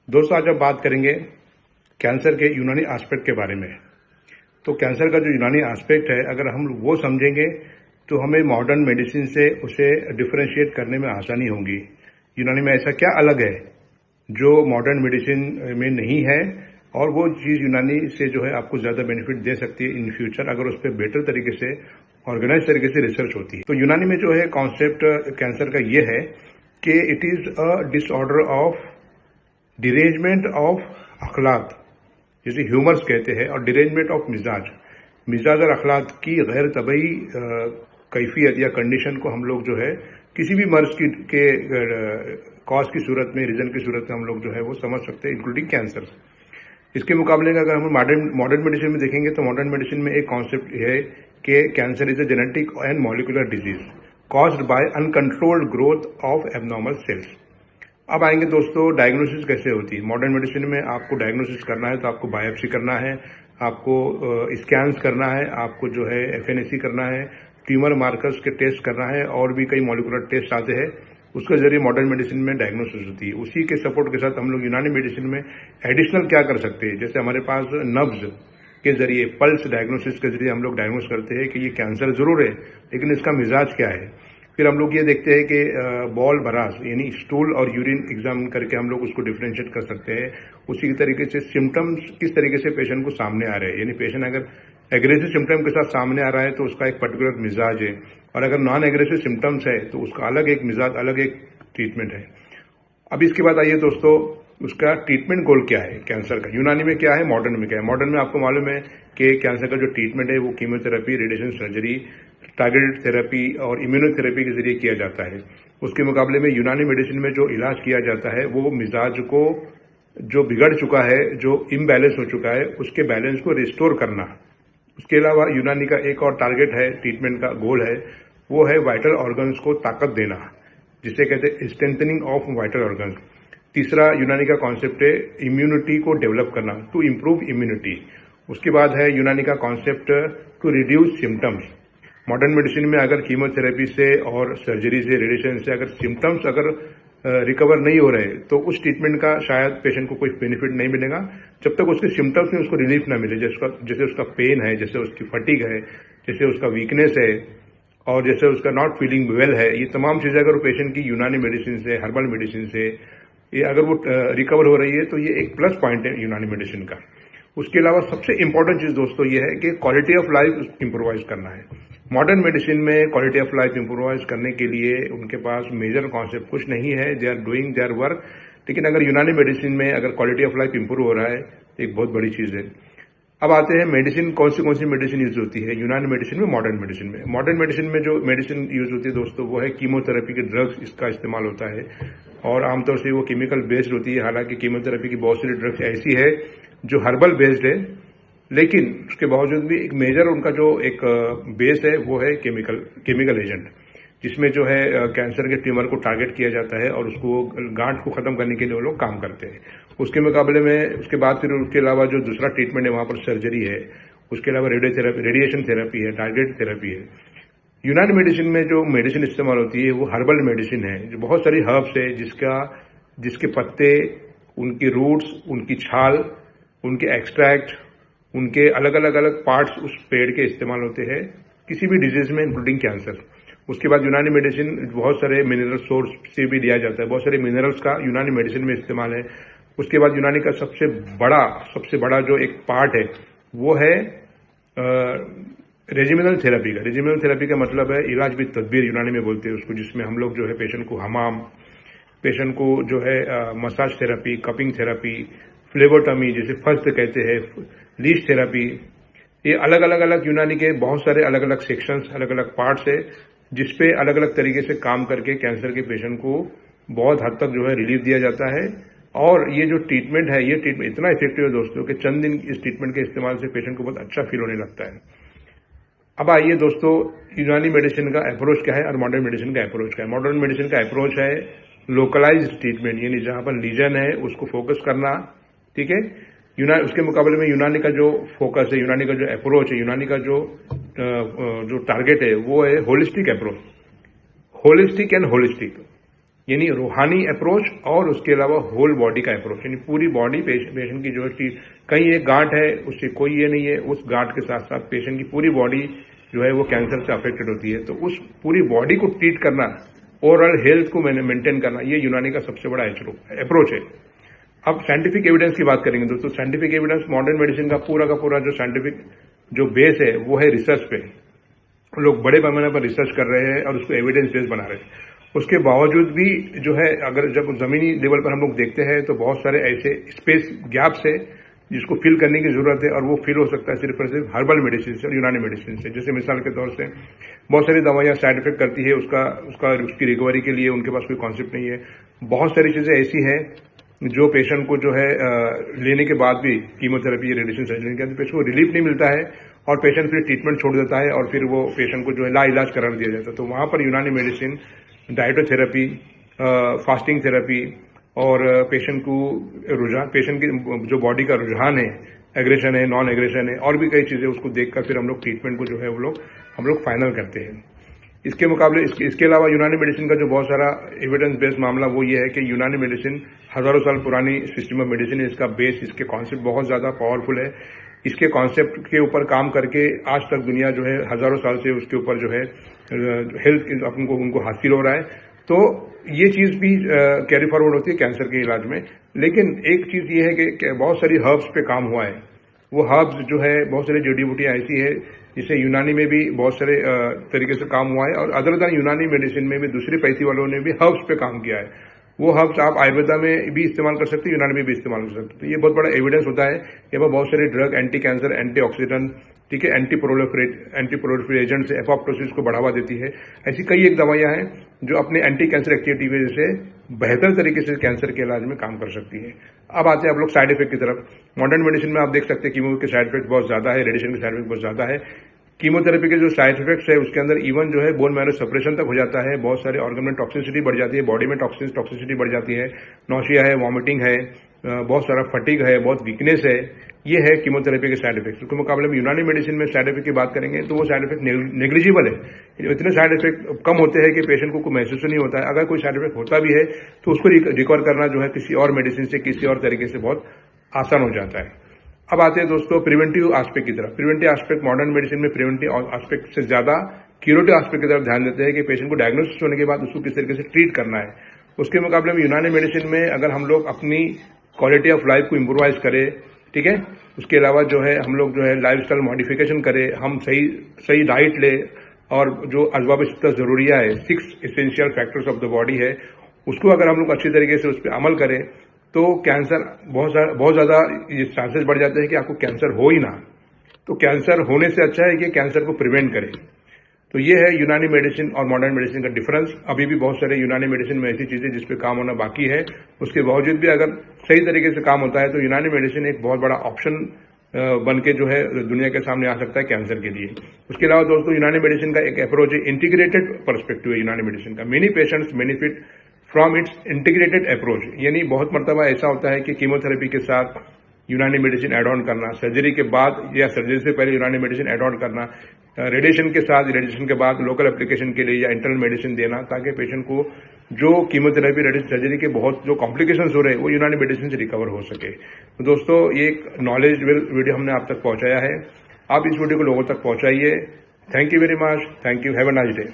दोस्तों आज हम बात करेंगे कैंसर के यूनानी एस्पेक्ट के बारे में। तो कैंसर का जो यूनानी एस्पेक्ट है, अगर हम वो समझेंगे तो हमें मॉडर्न मेडिसिन से उसे डिफरेंशिएट करने में आसानी होगी। यूनानी में ऐसा क्या अलग है जो मॉडर्न मेडिसिन में नहीं है, और वो चीज़ यूनानी से जो है आपको ज़्यादा बेनिफिट दे सकती है इन फ्यूचर, अगर उस पर बेटर तरीके से ऑर्गेनाइज तरीके से रिसर्च होती है। तो यूनानी में जो है कॉन्सेप्ट कैंसर का ये है कि it is a disorder of derangement of अखलाक, जिसे ह्यूमर्स कहते हैं, और डिरेंजमेंट ऑफ मिजाज और अखलाक की गैर तबई कैफियत या कंडीशन को हम लोग जो है किसी भी मर्ज के कॉज की सूरत में, रीजन की सूरत में हम लोग जो है वो समझ सकते हैं, इंक्लूडिंग कैंसर। इसके मुकाबले में अगर हम मॉडर्न मेडिसिन में देखेंगे तो मॉडर्न मेडिसिन में एक कॉन्सेप्ट है कि cancer is a genetic and molecular disease caused by uncontrolled growth of abnormal cells. अब आएंगे दोस्तों, डायग्नोसिस कैसे होती है। मॉडर्न मेडिसिन में आपको डायग्नोसिस करना है तो आपको बायोप्सी करना है, आपको स्कैन्स करना है, आपको जो है एफएनएसी करना है, ट्यूमर मार्कर्स के टेस्ट करना है, और भी कई मॉलिकुलर टेस्ट आते हैं, उसके जरिए मॉडर्न मेडिसिन में डायग्नोसिस होती है। उसी के सपोर्ट के साथ हम लोग यूनानी मेडिसिन में एडिशनल क्या कर सकते हैं, जैसे हमारे पास नब्ज के जरिए, पल्स डायग्नोसिस के जरिए हम लोग डायग्नोस करते हैं कि ये कैंसर जरूर है, लेकिन इसका मिजाज क्या है। फिर हम लोग ये देखते हैं कि बॉल बरास यानी स्टूल और यूरिन एग्जामिन करके हम लोग उसको डिफरेंशिएट कर सकते हैं। उसी के तरीके से सिम्टम्स किस तरीके से पेशेंट को सामने आ रहे हैं, यानी पेशेंट अगर एग्रेसिव सिम्टम के साथ सामने आ रहा है तो उसका एक पर्टिकुलर मिजाज है, और अगर नॉन एग्रेसिव सिम्टम्स है तो उसका अलग एक मिजाज, अलग एक ट्रीटमेंट है। अब इसके बाद आइए दोस्तों, उसका ट्रीटमेंट गोल क्या है कैंसर का। यूनानी में क्या है, मॉडर्न में क्या है। मॉडर्न में आपको मालूम है कि कैंसर का जो ट्रीटमेंट है वो chemotherapy, radiation surgery, targeted therapy और इम्यूनोथेरेपी के जरिए किया जाता है। उसके मुकाबले में यूनानी मेडिसिन में जो इलाज किया जाता है वो मिजाज को, जो बिगड़ चुका है, जो इम्बैलेंस हो चुका है, उसके बैलेंस को रिस्टोर करना। उसके अलावा यूनानी का एक और टारगेट है, ट्रीटमेंट का गोल है, वो है वाइटल ऑर्गन्स को ताकत देना, जिसे कहते हैं स्ट्रेंथनिंग ऑफ वाइटल ऑर्गन्स। तीसरा यूनानी का कॉन्सेप्ट है इम्यूनिटी को डेवलप करना, टू इम्प्रूव इम्यूनिटी। उसके बाद है यूनानी का concept to reduce symptoms. Modern medicine में अगर कीमोथेरेपी से और सर्जरी से, रेडिएशन से अगर सिम्टम्स अगर रिकवर नहीं हो रहे तो उस ट्रीटमेंट का शायद पेशेंट को कोई बेनिफिट नहीं मिलेगा जब तक उसके सिम्टम्स में उसको रिलीफ ना मिले। जैसे उसका पेन है, जैसे उसकी फटीग है, जैसे उसका वीकनेस है, और जैसे उसका नॉट फीलिंग वेल है। ये तमाम चीजें अगर पेशेंट की यूनानी मेडिसिन से, हर्बल मेडिसिन से ये अगर वो रिकवर हो रही है तो ये एक प्लस पॉइंट है यूनानी मेडिसिन का। उसके अलावा सबसे इंपॉर्टेंट चीज दोस्तों ये है कि क्वालिटी ऑफ लाइफ इंप्रोवाइज करना है। मॉडर्न मेडिसिन में क्वालिटी ऑफ लाइफ इंप्रोवाइज करने के लिए उनके पास मेजर कॉन्सेप्ट कुछ नहीं है, they are doing their work. लेकिन अगर यूनानी मेडिसिन में अगर क्वालिटी ऑफ लाइफ इंप्रूव हो रहा है तो एक बहुत बड़ी चीज है। अब आते हैं मेडिसिन, कौन सी मेडिसिन यूज होती है यूनानी मेडिसिन में, मॉडर्न मेडिसिन में। मॉडर्न मेडिसिन में जो मेडिसिन यूज होती है दोस्तों वो है कीमोथेरेपी के ड्रग्स, इसका इस्तेमाल होता है, और आमतौर से वो केमिकल बेस्ड होती है। हालांकि कीमोथेरेपी की बहुत सारी ड्रग्स ऐसी है जो हर्बल बेस्ड है, लेकिन उसके बावजूद भी एक मेजर उनका जो एक बेस है वो है केमिकल एजेंट, जिसमें जो है कैंसर के ट्यूमर को टारगेट किया जाता है और उसको गांठ को खत्म करने के लिए वो लोग काम करते हैं। उसके मुकाबले में उसके बाद फिर उसके अलावा जो दूसरा ट्रीटमेंट है वहां पर सर्जरी है, उसके अलावा रेडिएशन थेरेपी है, टारगेटेड थेरेपी है। यूनानी मेडिसिन में जो मेडिसिन इस्तेमाल होती है वो हर्बल मेडिसिन है, जो बहुत सारी हर्ब्स है, जिसके पत्ते, उनकी रूट्स, उनकी छाल, उनके एक्सट्रैक्ट, उनके अलग अलग पार्ट्स उस पेड़ के इस्तेमाल होते हैं किसी भी डिजीज में, इंक्लूडिंग कैंसर। उसके बाद यूनानी मेडिसिन बहुत सारे मिनरल सोर्स से भी दिया जाता है, बहुत सारे मिनरल्स का यूनानी मेडिसिन में इस्तेमाल है। उसके बाद यूनानी का सबसे बड़ा जो एक पार्ट है वो है रेजिमिनल थेरेपी का। रेजिमिनल थेरेपी का मतलब है इलाज भी तदबीर, यूनानी में बोलते हैं उसको, जिसमें हम लोग जो है पेशेंट को हमाम, पेशेंट को जो है मसाज थेरेपी, कपिंग थेरेपी, फ्लेबोटमी जिसे फर्स्ट कहते हैं, लीच थेरेपी, ये अलग अलग यूनानी के बहुत सारे अलग अलग सेक्शंस, अलग अलग पार्ट्स है, जिसपे अलग अलग तरीके से काम करके कैंसर के पेशेंट को बहुत हद तक जो है रिलीफ दिया जाता है। और ये जो ट्रीटमेंट है, ये ट्रीटमेंट इतना इफेक्टिव है दोस्तों कि चंद दिन इस ट्रीटमेंट के इस्तेमाल से पेशेंट को बहुत अच्छा फील होने लगता है। अब आइए दोस्तों, यूनानी मेडिसिन का अप्रोच क्या है और मॉडर्न मेडिसिन का अप्रोच क्या है। मॉडर्न मेडिसिन का अप्रोच है लोकलाइज ट्रीटमेंट, यानी जहां पर लीजन है उसको फोकस करना, ठीक है। उसके मुकाबले में यूनानी का जो फोकस है, यूनानी का जो अप्रोच है, यूनानी का जो टारगेट है वो है holistic approach, holistic and holistic. यानी रूहानी अप्रोच और उसके अलावा होल बॉडी का अप्रोच, यानी पूरी बॉडी पेशेंट की जो है कहीं एक गांठ है उससे कोई ये नहीं है, उस गांठ के साथ साथ पेशेंट की पूरी बॉडी जो है वो कैंसर से अफेक्टेड होती है, तो उस पूरी बॉडी को ट्रीट करना, ओवरऑल हेल्थ को मेंटेन करना, ये यूनानी का सबसे बड़ा अप्रोच है। अब साइंटिफिक एविडेंस की बात करेंगे दोस्तों। साइंटिफिक एविडेंस मॉडर्न मेडिसिन का पूरा जो साइंटिफिक जो बेस है वो है रिसर्च पे। लोग बड़े पैमाने पर रिसर्च कर रहे हैं और उसको एविडेंस बेस बना रहे हैं। उसके बावजूद भी जो है, अगर जब जमीनी लेवल पर हम लोग देखते हैं तो बहुत सारे ऐसे स्पेस गैप्स है जिसको फिल करने की जरूरत है, और वो फिल हो सकता है सिर्फ और सिर्फ हर्बल मेडिसिन से और यूनानी मेडिसिन से। जैसे मिसाल के तौर से बहुत सारी दवाइयां साइड इफेक्ट करती है, उसकी रिकवरी के लिए उनके पास कोई कॉन्सेप्ट नहीं है। बहुत सारी चीजें ऐसी है जो पेशेंट को जो है लेने के बाद भी कीमोथेरेपी, रेडिएशन सर्जरी के बाद पेशेंट को रिलीफ नहीं मिलता है और पेशेंट फिर ट्रीटमेंट छोड़ देता है और फिर वो पेशेंट को जो है लाइलाज करार दिया जाता है। तो वहां पर यूनानी मेडिसिन, डाइटोथेरेपी, फास्टिंग थेरेपी और पेशेंट की जो बॉडी का रुझान है, एग्रेशन है, नॉन एग्रेशन है, और भी कई चीजें उसको देखकर फिर हम लोग ट्रीटमेंट को जो है हम लोग फाइनल करते हैं। इसके मुकाबले इसके अलावा यूनानी मेडिसिन का जो बहुत सारा एविडेंस बेस्ड मामला वो ये है कि यूनानी मेडिसिन हजारों साल पुरानी सिस्टम ऑफ मेडिसिन है। इसका बेस, इसके कॉन्सेप्ट बहुत ज्यादा पावरफुल है। इसके कॉन्सेप्ट के ऊपर काम करके आज तक दुनिया जो है हजारों साल से उसके ऊपर जो है हेल्थ उनको हासिल हो रहा है। तो ये चीज भी कैरी फॉरवर्ड होती है कैंसर के इलाज में। लेकिन एक चीज ये है कि बहुत सारी हर्ब्स पे काम हुआ है। वो हर्ब्स जो है, बहुत सारी जड़ी बूटियां ऐसी है जिसे यूनानी में भी बहुत सारे तरीके से काम हुआ है, और अदर देन यूनानी मेडिसिन में भी दूसरे पैथी वालों ने भी हर्ब्स पे काम किया है। वो हर्ब्स आप आयुर्वेदा में भी इस्तेमाल कर सकते हैं, यूनानी में भी इस्तेमाल कर सकते हैं। तो ये बहुत बड़ा एविडेंस होता है कि बहुत सारे ड्रग, एंटी कैंसर, एंटीऑक्सीडेंट, ठीक है, एंटी प्रोलिफरेटिव एजेंट्स एपोप्टोसिस को बढ़ावा देती है। ऐसी कई एक दवाइयां हैं जो अपने एंटी कैंसर एक्टिविटी की वजह से बेहतर तरीके से कैंसर के इलाज में काम कर सकती है। अब आते हैं आप लोग साइड इफेक्ट की तरफ। मॉडर्न मेडिसिन में आप देख सकते हैं कीमो के साइड इफेक्ट बहुत ज्यादा है, रेडिएशन के साइड इफेक्ट बहुत ज्यादा है। कीमोथेरेपी के जो साइड इफेक्ट्स है उसके अंदर इवन जो है बोन मैरो सेपरेशन तक हो जाता है, बहुत सारे ऑर्गन में टॉक्सिसिटी बढ़ जाती है, बॉडी में टॉक्सिसिटी बढ़ जाती है, नौशिया है, वॉमिटिंग है, बहुत सारा फटीग है, बहुत वीकनेस है। ये है कीमोथेरेपी के साइड इफेक्ट। उसके मुकाबले में यूनानी मेडिसिन में साइड इफेक्ट की बात करेंगे तो वो साइड इफेक्ट नेग्लिजिबल है। इतने साइड इफेक्ट कम होते हैं कि पेशेंट को कोई महसूस नहीं होता है। अगर कोई साइड इफेक्ट होता भी है तो उसको रिकवर करना जो है किसी और मेडिसिन से, किसी और तरीके से बहुत आसान हो जाता है। अब आते हैं दोस्तों प्रिवेंटिव एस्पेक्ट की तरफ। प्रिवेंटिव एस्पेक्ट मॉडर्न मेडिसिन में प्रिवेंटिव एस्पेक्ट से ज्यादा क्यूरेटिव एस्पेक्ट की तरफ ध्यान देते हैं कि पेशेंट को डायग्नोसिस होने के बाद उसको किस तरीके से ट्रीट करना है। उसके मुकाबले में यूनानी मेडिसिन में अगर हम लोग अपनी क्वालिटी ऑफ लाइफ को इम्प्रोवाइज करें, ठीक है, उसके अलावा जो है हम लोग जो है लाइफस्टाइल मॉडिफिकेशन करें, हम सही डाइट ले, और जो असबाब जरूरिया है, 6 essential factors of the body है, उसको अगर हम लोग अच्छी तरीके से उस पर अमल करें तो कैंसर बहुत ज्यादा ये चांसेस बढ़ जाते हैं कि आपको कैंसर हो ही ना। तो कैंसर होने से अच्छा है कि कैंसर को प्रिवेंट करें। तो ये है यूनानी मेडिसिन और मॉडर्न मेडिसिन का डिफरेंस। अभी भी बहुत सारे यूनानी मेडिसिन में ऐसी चीजें जिस पे काम होना बाकी है, उसके बावजूद भी अगर सही तरीके से काम होता है तो यूनानी मेडिसिन एक बहुत बड़ा ऑप्शन बन के जो है दुनिया के सामने आ सकता है कैंसर के लिए। उसके अलावा दोस्तों यूनानी मेडिसिन का एक अप्रोच है, इंटीग्रेटेड पर्सपेक्टिव है यूनानी मेडिसिन का। Many patients benefit from its integrated approach, यानी बहुत मरतबा ऐसा होता है कि कीमोथेरेपी के साथ यूनानी मेडिसिन एड ऑन करना, सर्जरी के बाद या सर्जरी से पहले यूनानी मेडिसिन एड ऑन करना, रेडिएशन के साथ, रेडिएशन के बाद लोकल एप्लीकेशन के लिए या इंटरनल मेडिसिन देना, ताकि पेशेंट को जो कीमोथेरेपी, रेडिएशन, सर्जरी के बहुत जो कॉम्प्लिकेशंस हो रहे हैं वो यूनानी मेडिसिन से रिकवर हो सके। तो दोस्तों ये एक नॉलेज वीडियो हमने आप तक पहुंचाया है। आप इस वीडियो को लोगों तक पहुंचाइए। Thank you very much. Thank you. Have a nice day.